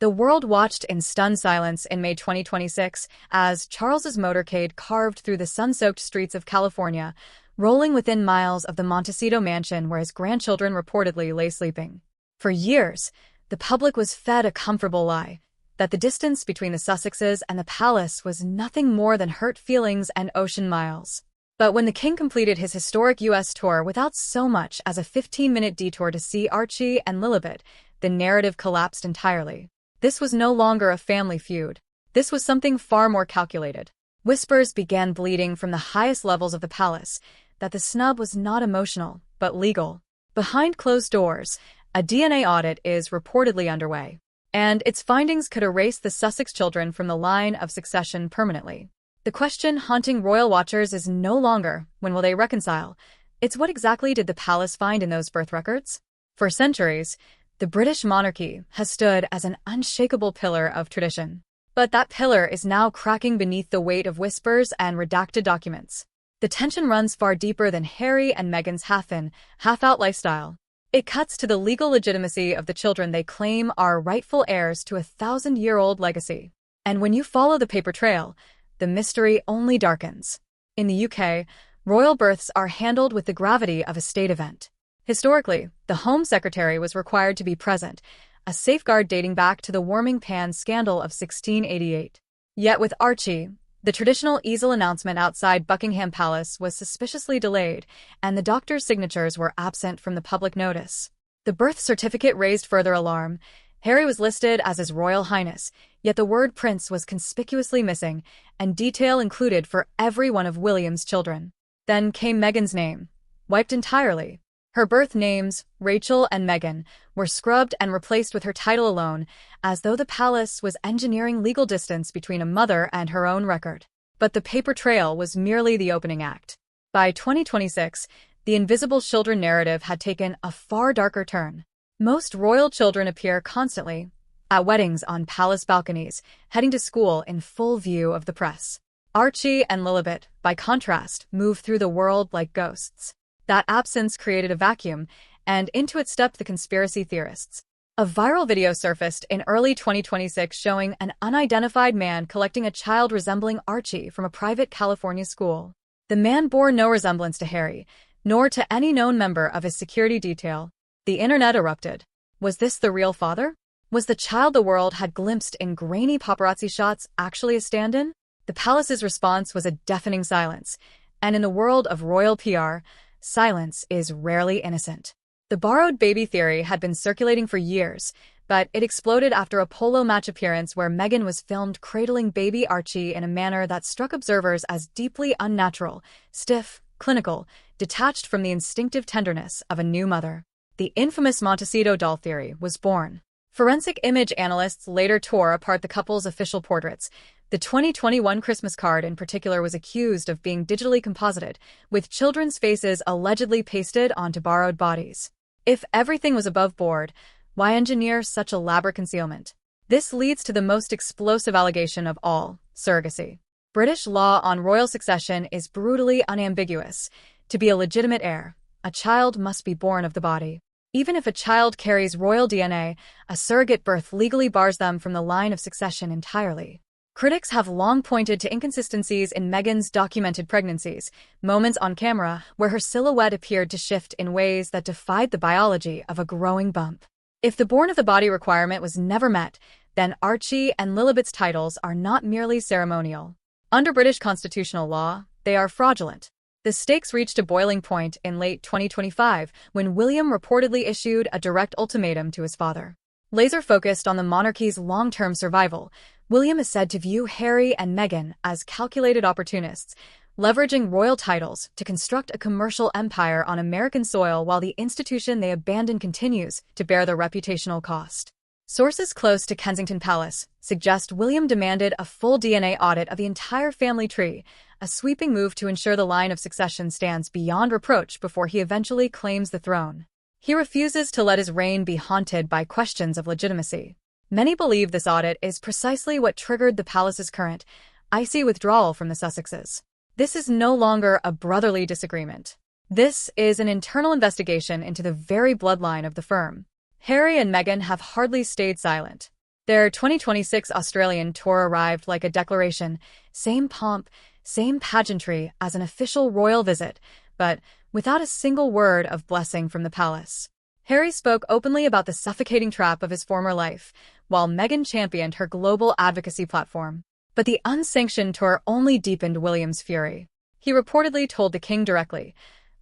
The world watched in stunned silence in May 2026 as Charles's motorcade carved through the sun-soaked streets of California, rolling within miles of the Montecito mansion where his grandchildren reportedly lay sleeping. For years, the public was fed a comfortable lie that the distance between the Sussexes and the palace was nothing more than hurt feelings and ocean miles. But when the king completed his historic U.S. tour without so much as a 15-minute detour to see Archie and Lilibet, the narrative collapsed entirely. This was no longer a family feud. This was something far more calculated. Whispers began bleeding from the highest levels of the palace that the snub was not emotional, but legal. Behind closed doors, a DNA audit is reportedly underway, and its findings could erase the Sussex children from the line of succession permanently. The question haunting royal watchers is no longer, when will they reconcile? It's what exactly did the palace find in those birth records? For centuries, the British monarchy has stood as an unshakable pillar of tradition. But that pillar is now cracking beneath the weight of whispers and redacted documents. The tension runs far deeper than Harry and Meghan's half-in, half-out lifestyle. It cuts to the legal legitimacy of the children they claim are rightful heirs to a 1,000-year-old legacy. And when you follow the paper trail, the mystery only darkens. In the UK, royal births are handled with the gravity of a state event. Historically, the Home Secretary was required to be present, a safeguard dating back to the warming pan scandal of 1688. Yet with Archie, the traditional easel announcement outside Buckingham Palace was suspiciously delayed, and the doctor's signatures were absent from the public notice. The birth certificate raised further alarm. Harry was listed as His Royal Highness, yet the word prince was conspicuously missing, and detail included for every one of William's children. Then came Meghan's name, wiped entirely. Her birth names, Rachel and Meghan, were scrubbed and replaced with her title alone, as though the palace was engineering legal distance between a mother and her own record. But the paper trail was merely the opening act. By 2026, the invisible children narrative had taken a far darker turn. Most royal children appear constantly, at weddings on palace balconies, heading to school in full view of the press. Archie and Lilibet, by contrast, move through the world like ghosts. That absence created a vacuum, and into it stepped the conspiracy theorists. A viral video surfaced in early 2026 showing an unidentified man collecting a child resembling Archie from a private California school. The man bore no resemblance to Harry, nor to any known member of his security detail. The internet erupted. Was this the real father? Was the child the world had glimpsed in grainy paparazzi shots actually a stand-in? The palace's response was a deafening silence, and in the world of royal PR, silence is rarely innocent. The borrowed baby theory had been circulating for years, but it exploded after a polo match appearance where Meghan was filmed cradling baby Archie in a manner that struck observers as deeply unnatural, stiff, clinical, detached from the instinctive tenderness of a new mother. The infamous Montecito doll theory was born. Forensic image analysts later tore apart the couple's official portraits. The 2021 Christmas card in particular was accused of being digitally composited, with children's faces allegedly pasted onto borrowed bodies. If everything was above board, why engineer such elaborate concealment? This leads to the most explosive allegation of all, surrogacy. British law on royal succession is brutally unambiguous. To be a legitimate heir, a child must be born of the body. Even if a child carries royal DNA, a surrogate birth legally bars them from the line of succession entirely. Critics have long pointed to inconsistencies in Meghan's documented pregnancies, moments on camera where her silhouette appeared to shift in ways that defied the biology of a growing bump. If the born of the body requirement was never met, then Archie and Lilibet's titles are not merely ceremonial. Under British constitutional law, they are fraudulent. The stakes reached a boiling point in late 2025 when William reportedly issued a direct ultimatum to his father. Laser-focused on the monarchy's long-term survival, William is said to view Harry and Meghan as calculated opportunists, leveraging royal titles to construct a commercial empire on American soil while the institution they abandoned continues to bear the reputational cost. Sources close to Kensington Palace suggest William demanded a full DNA audit of the entire family tree, a sweeping move to ensure the line of succession stands beyond reproach before he eventually claims the throne. He refuses to let his reign be haunted by questions of legitimacy. Many believe this audit is precisely what triggered the palace's current, icy withdrawal from the Sussexes. This is no longer a brotherly disagreement. This is an internal investigation into the very bloodline of the firm. Harry and Meghan have hardly stayed silent. Their 2026 Australian tour arrived like a declaration, same pomp, same pageantry as an official royal visit, but without a single word of blessing from the palace. Harry spoke openly about the suffocating trap of his former life, while Meghan championed her global advocacy platform. But the unsanctioned tour only deepened William's fury. He reportedly told the king directly,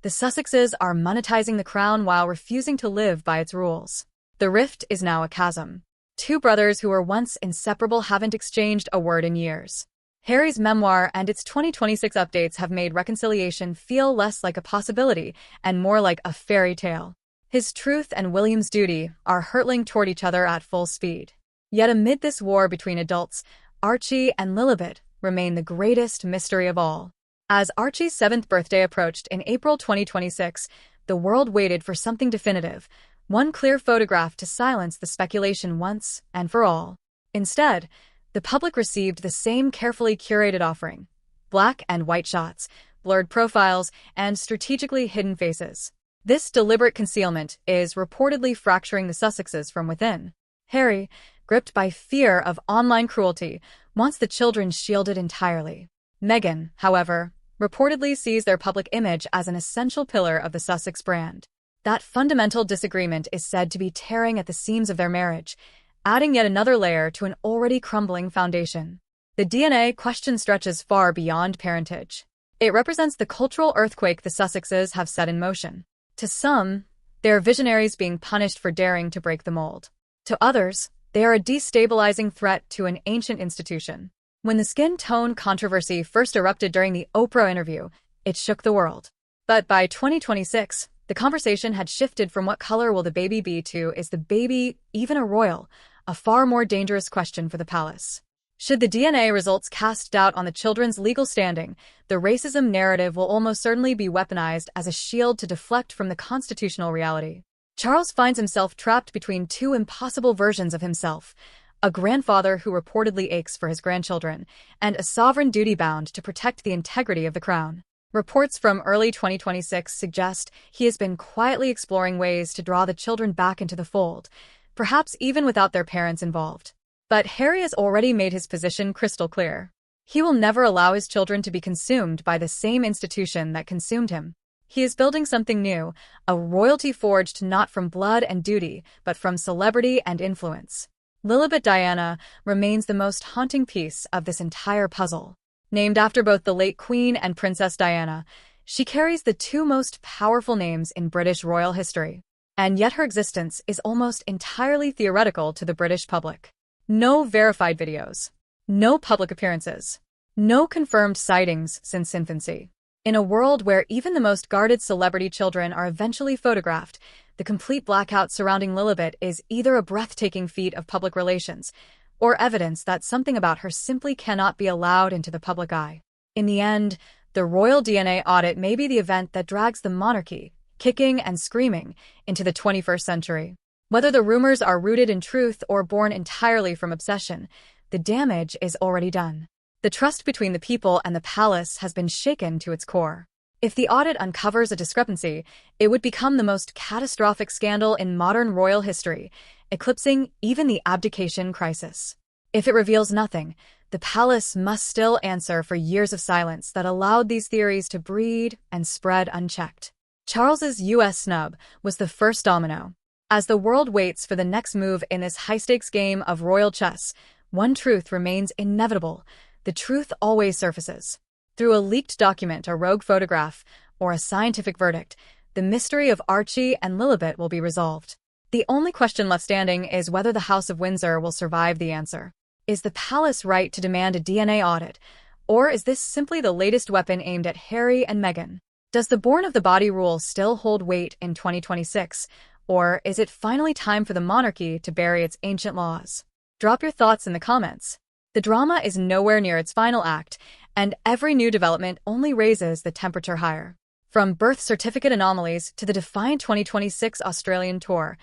"The Sussexes are monetizing the crown while refusing to live by its rules. The rift is now a chasm. Two brothers who were once inseparable haven't exchanged a word in years." Harry's memoir and its 2026 updates have made reconciliation feel less like a possibility and more like a fairy tale. His truth and William's duty are hurtling toward each other at full speed. Yet amid this war between adults, Archie and Lilibet remain the greatest mystery of all. As Archie's 7th birthday approached in April 2026, the world waited for something definitive, one clear photograph to silence the speculation once and for all. Instead, the public received the same carefully curated offering: black and white shots, blurred profiles, and strategically hidden faces. This deliberate concealment is reportedly fracturing the Sussexes from within. Harry, gripped by fear of online cruelty, wants the children shielded entirely. Meghan, however, reportedly sees their public image as an essential pillar of the Sussex brand. That fundamental disagreement is said to be tearing at the seams of their marriage, adding yet another layer to an already crumbling foundation. The DNA question stretches far beyond parentage. It represents the cultural earthquake the Sussexes have set in motion. To some, they are visionaries being punished for daring to break the mold. To others, they are a destabilizing threat to an ancient institution. When the skin tone controversy first erupted during the Oprah interview, it shook the world. But by 2026, the conversation had shifted from what color will the baby be to, is the baby even a royal, a far more dangerous question for the palace. Should the DNA results cast doubt on the children's legal standing, the racism narrative will almost certainly be weaponized as a shield to deflect from the constitutional reality. Charles finds himself trapped between two impossible versions of himself: a grandfather who reportedly aches for his grandchildren, and a sovereign duty-bound to protect the integrity of the crown. Reports from early 2026 suggest he has been quietly exploring ways to draw the children back into the fold, perhaps even without their parents involved. But Harry has already made his position crystal clear. He will never allow his children to be consumed by the same institution that consumed him. He is building something new, a royalty forged not from blood and duty, but from celebrity and influence. Lilibet Diana remains the most haunting piece of this entire puzzle. Named after both the late Queen and Princess Diana, she carries the two most powerful names in British royal history. And yet her existence is almost entirely theoretical to the British public. No verified videos. No public appearances. No confirmed sightings since infancy. In a world where even the most guarded celebrity children are eventually photographed, the complete blackout surrounding Lilibet is either a breathtaking feat of public relations or evidence that something about her simply cannot be allowed into the public eye. In the end, the royal DNA audit may be the event that drags the monarchy, kicking and screaming, into the 21st century. Whether the rumors are rooted in truth or born entirely from obsession, the damage is already done. The trust between the people and the palace has been shaken to its core. If the audit uncovers a discrepancy, it would become the most catastrophic scandal in modern royal history, eclipsing even the abdication crisis. If it reveals nothing, the palace must still answer for years of silence that allowed these theories to breed and spread unchecked. Charles's U.S. snub was the first domino. As the world waits for the next move in this high-stakes game of royal chess, one truth remains inevitable. The truth always surfaces. Through a leaked document, a rogue photograph, or a scientific verdict, the mystery of Archie and Lilibet will be resolved. The only question left standing is whether the House of Windsor will survive the answer. Is the palace right to demand a DNA audit, or is this simply the latest weapon aimed at Harry and Meghan? Does the born-of-the-body rule still hold weight in 2026? Or is it finally time for the monarchy to bury its ancient laws? Drop your thoughts in the comments. The drama is nowhere near its final act, and every new development only raises the temperature higher. From birth certificate anomalies to the defiant 2026 Australian tour,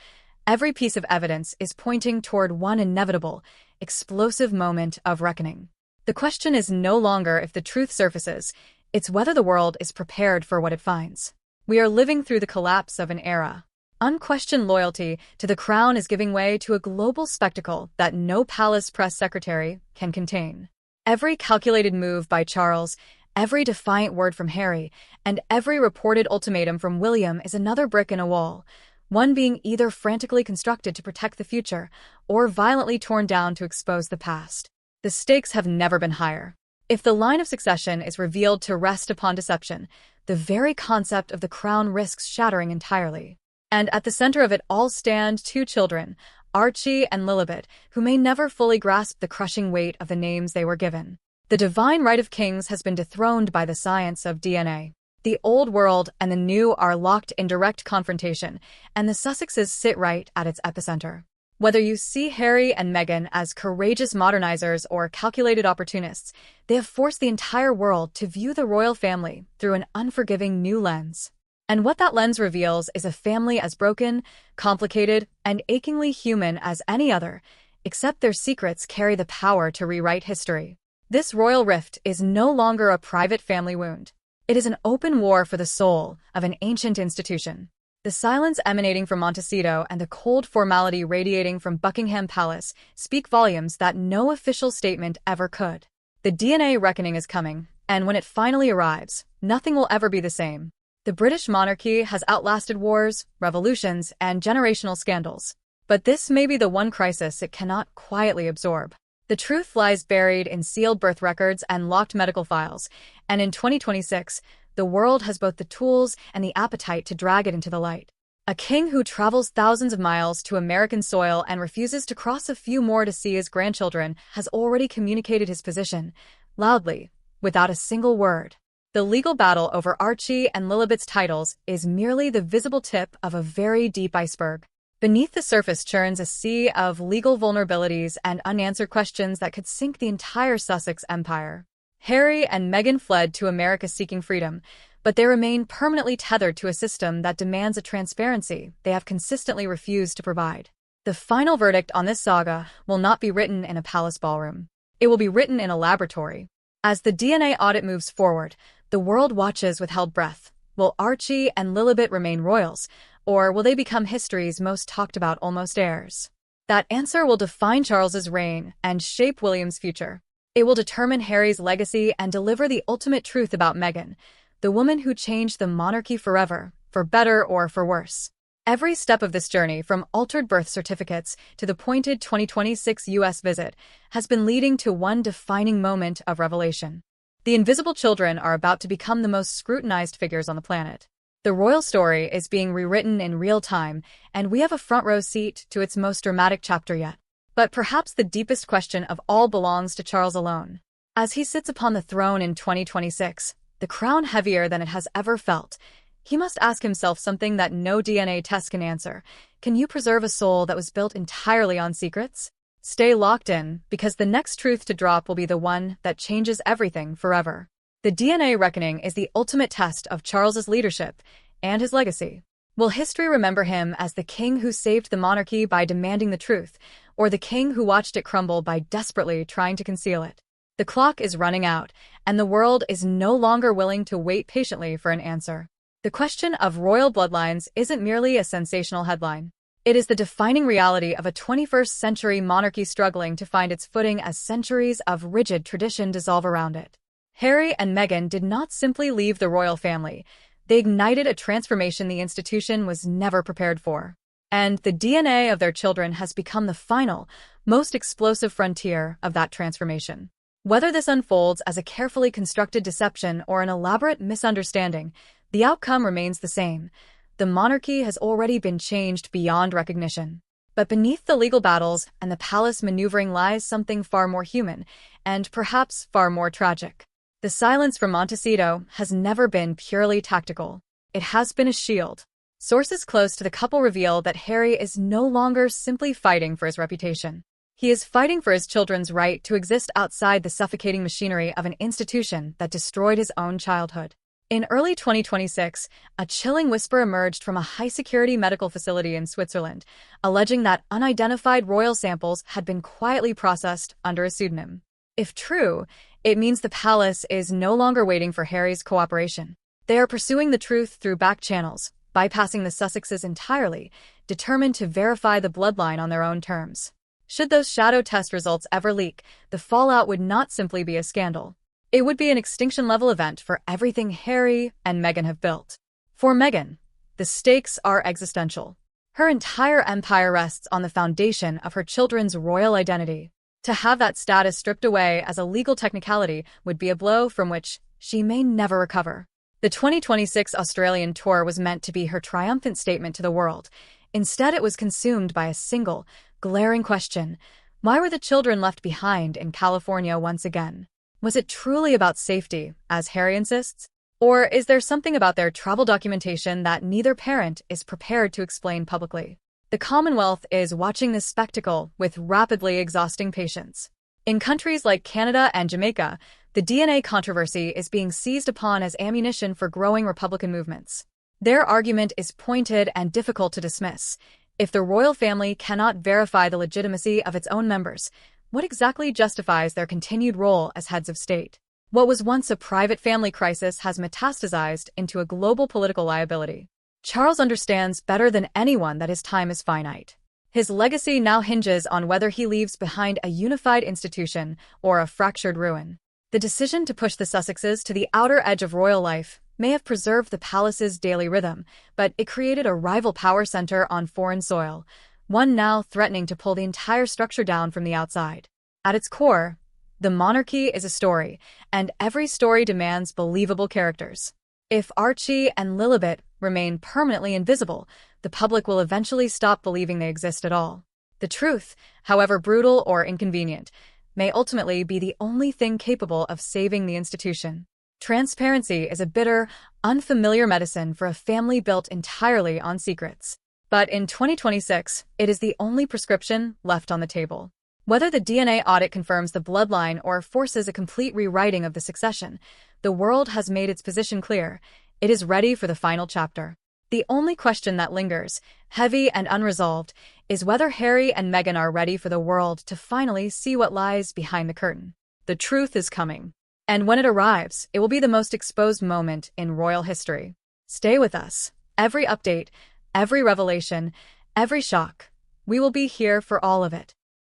every piece of evidence is pointing toward one inevitable, explosive moment of reckoning. The question is no longer if the truth surfaces, it's whether the world is prepared for what it finds. We are living through the collapse of an era. unquestioned loyalty to the crown is giving way to a global spectacle that no palace press secretary can contain. Every calculated move by Charles, every defiant word from Harry, and every reported ultimatum from William is another brick in a wall, one being either frantically constructed to protect the future or violently torn down to expose the past. The stakes have never been higher. If the line of succession is revealed to rest upon deception, the very concept of the crown risks shattering entirely. And at the center of it all stand two children, Archie and Lilibet, who may never fully grasp the crushing weight of the names they were given. The divine right of kings has been dethroned by the science of DNA. The old world and the new are locked in direct confrontation, and the Sussexes sit right at its epicenter. Whether you see Harry and Meghan as courageous modernizers or calculated opportunists, they have forced the entire world to view the royal family through an unforgiving new lens. And what that lens reveals is a family as broken, complicated, and achingly human as any other, except their secrets carry the power to rewrite history. This royal rift is no longer a private family wound. It is an open war for the soul of an ancient institution. The silence emanating from Montecito and the cold formality radiating from Buckingham Palace speak volumes that no official statement ever could. The DNA reckoning is coming, and when it finally arrives, nothing will ever be the same. The British monarchy has outlasted wars, revolutions, and generational scandals. But this may be the one crisis it cannot quietly absorb. The truth lies buried in sealed birth records and locked medical files, and in 2026, the world has both the tools and the appetite to drag it into the light. A king who travels thousands of miles to American soil and refuses to cross a few more to see his grandchildren has already communicated his position, loudly, without a single word. The legal battle over Archie and Lilibet's titles is merely the visible tip of a very deep iceberg. Beneath the surface churns a sea of legal vulnerabilities and unanswered questions that could sink the entire Sussex empire. Harry and Meghan fled to America seeking freedom, but they remain permanently tethered to a system that demands a transparency they have consistently refused to provide. The final verdict on this saga will not be written in a palace ballroom. It will be written in a laboratory. As the DNA audit moves forward, the world watches with held breath. Will Archie and Lilibet remain royals, or will they become history's most talked about almost heirs? That answer will define Charles's reign and shape William's future. It will determine Harry's legacy and deliver the ultimate truth about Meghan, the woman who changed the monarchy forever, for better or for worse. Every step of this journey, from altered birth certificates to the pointed 2026 U.S. visit, has been leading to one defining moment of revelation. The invisible children are about to become the most scrutinized figures on the planet. The royal story is being rewritten in real time, and we have a front-row seat to its most dramatic chapter yet. But perhaps the deepest question of all belongs to Charles alone. As he sits upon the throne in 2026, the crown heavier than it has ever felt, he must ask himself something that no DNA test can answer. Can you preserve a soul that was built entirely on secrets? Stay locked in, because the next truth to drop will be the one that changes everything forever. The DNA reckoning is the ultimate test of Charles's leadership and his legacy. Will history remember him as the king who saved the monarchy by demanding the truth, or the king who watched it crumble by desperately trying to conceal it? The clock is running out, and the world is no longer willing to wait patiently for an answer. The question of royal bloodlines isn't merely a sensational headline. It is the defining reality of a 21st century monarchy struggling to find its footing as centuries of rigid tradition dissolve around it. Harry and Meghan did not simply leave the royal family. They ignited a transformation the institution was never prepared for. And the DNA of their children has become the final, most explosive frontier of that transformation. Whether this unfolds as a carefully constructed deception or an elaborate misunderstanding, the outcome remains the same. The monarchy has already been changed beyond recognition. But beneath the legal battles and the palace maneuvering lies something far more human, and perhaps far more tragic. The silence from Montecito has never been purely tactical. It has been a shield. Sources close to the couple reveal that Harry is no longer simply fighting for his reputation. He is fighting for his children's right to exist outside the suffocating machinery of an institution that destroyed his own childhood. In early 2026, a chilling whisper emerged from a high-security medical facility in Switzerland, alleging that unidentified royal samples had been quietly processed under a pseudonym. If true, it means the palace is no longer waiting for Harry's cooperation. They are pursuing the truth through back channels, bypassing the Sussexes entirely, determined to verify the bloodline on their own terms. Should those shadow test results ever leak, the fallout would not simply be a scandal. It would be an extinction-level event for everything Harry and Meghan have built. For Meghan, the stakes are existential. Her entire empire rests on the foundation of her children's royal identity. To have that status stripped away as a legal technicality would be a blow from which she may never recover. The 2026 Australian tour was meant to be her triumphant statement to the world. Instead, it was consumed by a single, glaring question: why were the children left behind in California once again? Was it truly about safety, as Harry insists? Or is there something about their travel documentation that neither parent is prepared to explain publicly? The Commonwealth is watching this spectacle with rapidly exhausting patience. In countries like Canada and Jamaica, the DNA controversy is being seized upon as ammunition for growing Republican movements. Their argument is pointed and difficult to dismiss. If the royal family cannot verify the legitimacy of its own members, what exactly justifies their continued role as heads of state? What was once a private family crisis has metastasized into a global political liability. Charles understands better than anyone that his time is finite. His legacy now hinges on whether he leaves behind a unified institution or a fractured ruin. The decision to push the Sussexes to the outer edge of royal life may have preserved the palace's daily rhythm, but it created a rival power center on foreign soil, one now threatening to pull the entire structure down from the outside. At its core, the monarchy is a story, and every story demands believable characters. If Archie and Lilibet remain permanently invisible, the public will eventually stop believing they exist at all. The truth, however brutal or inconvenient, may ultimately be the only thing capable of saving the institution. Transparency is a bitter, unfamiliar medicine for a family built entirely on secrets. But in 2026, it is the only prescription left on the table. Whether the DNA audit confirms the bloodline or forces a complete rewriting of the succession, the world has made its position clear. It is ready for the final chapter. The only question that lingers, heavy and unresolved, is whether Harry and Meghan are ready for the world to finally see what lies behind the curtain. The truth is coming. And when it arrives, it will be the most exposed moment in royal history. Stay with us. Every update, every revelation, every shock. We will be here for all of it.